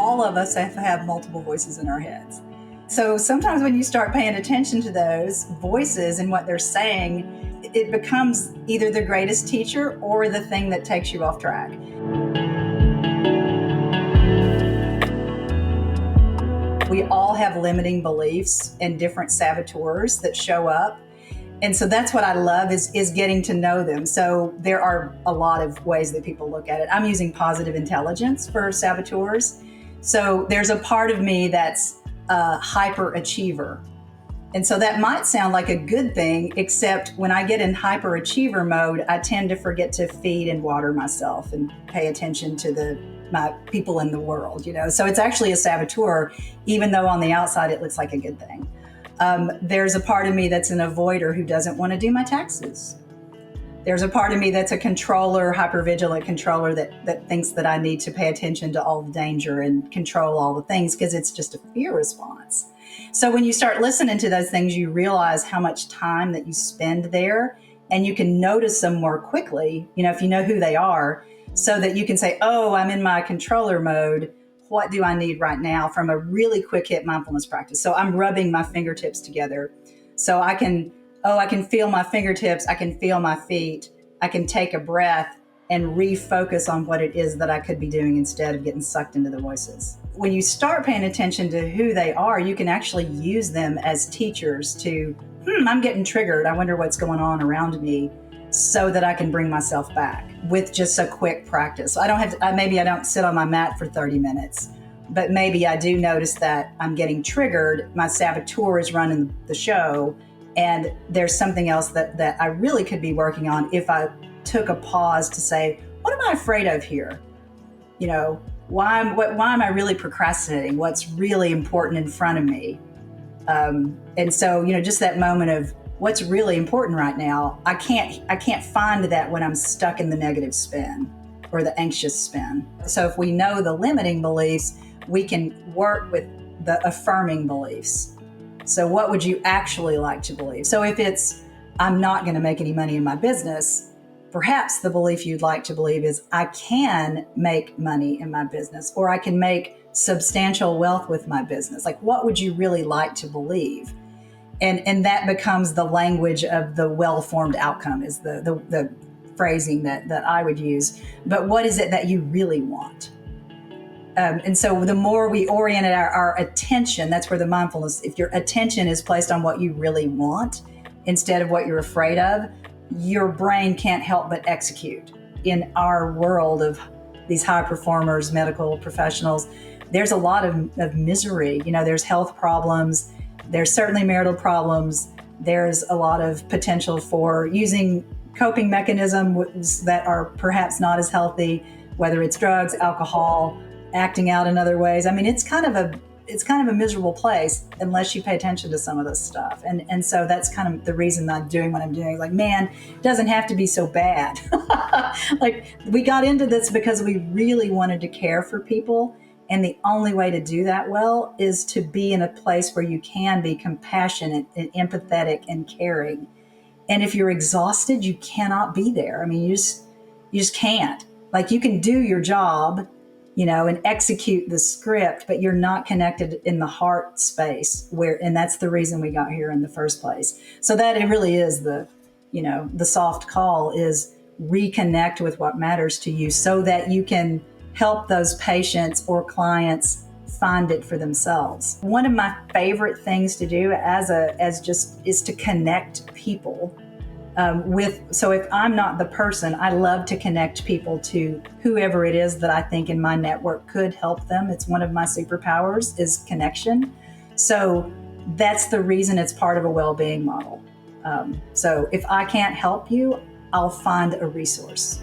all of us have multiple voices in our heads. So sometimes when you start paying attention to those voices and what they're saying, it becomes either the greatest teacher or the thing that takes you off track. We all have limiting beliefs and different saboteurs that show up. And so that's what I love is getting to know them. So there are a lot of ways that people look at it. I'm using positive intelligence for saboteurs. So there's a part of me that's a hyperachiever. And so that might sound like a good thing, except when I get in hyperachiever mode, I tend to forget to feed and water myself and pay attention to my people in the world, So it's actually a saboteur, even though on the outside it looks like a good thing. There's a part of me that's an avoider who doesn't want to do my taxes. There's a part of me that's a controller, hypervigilant controller that thinks that I need to pay attention to all the danger and control all the things because it's just a fear response. So when you start listening to those things, you realize how much time that you spend there, and you can notice them more quickly, if you know who they are, so that you can say, oh, I'm in my controller mode. What do I need right now from a really quick hit mindfulness practice? So I'm rubbing my fingertips together. So I can feel my fingertips. I can feel my feet. I can take a breath and refocus on what it is that I could be doing instead of getting sucked into the voices. When you start paying attention to who they are, you can actually use them as teachers to, I'm getting triggered. I wonder what's going on around me, so that I can bring myself back with just a quick practice. I don't have to, maybe I don't sit on my mat for 30 minutes, but maybe I do notice that I'm getting triggered. My saboteur is running the show, and there's something else that I really could be working on if I took a pause to say, what am I afraid of here? Why am I really procrastinating? What's really important in front of me? And so, just that moment of, what's really important right now, I can't find that when I'm stuck in the negative spin or the anxious spin. So if we know the limiting beliefs, we can work with the affirming beliefs. So what would you actually like to believe? So if it's, I'm not going to make any money in my business, perhaps the belief you'd like to believe is, I can make money in my business, or I can make substantial wealth with my business. Like, what would you really like to believe? And that becomes the language of the well-formed outcome, is the phrasing that I would use. But what is it that you really want? And so the more we orient our attention, that's where the mindfulness, if your attention is placed on what you really want instead of what you're afraid of, your brain can't help but execute. In our world of these high performers, medical professionals, there's a lot of misery. There's health problems. There's certainly marital problems. There's a lot of potential for using coping mechanisms that are perhaps not as healthy, whether it's drugs, alcohol, acting out in other ways. I mean, it's kind of a miserable place unless you pay attention to some of this stuff. And so that's kind of the reason I'm doing what I'm doing. Like, man, it doesn't have to be so bad. Like, we got into this because we really wanted to care for people. And the only way to do that well is to be in a place where you can be compassionate and empathetic and caring. And if you're exhausted, you cannot be there. I mean, you just can't. Like, you can do your job, and execute the script, but you're not connected in the heart space and that's the reason we got here in the first place. So that it really is the soft call is reconnect with what matters to you so that you can help those patients or clients find it for themselves. One of my favorite things to do is to connect people so if I'm not the person, I love to connect people to whoever it is that I think in my network could help them. It's one of my superpowers is connection. So that's the reason it's part of a well-being model. So if I can't help you, I'll find a resource.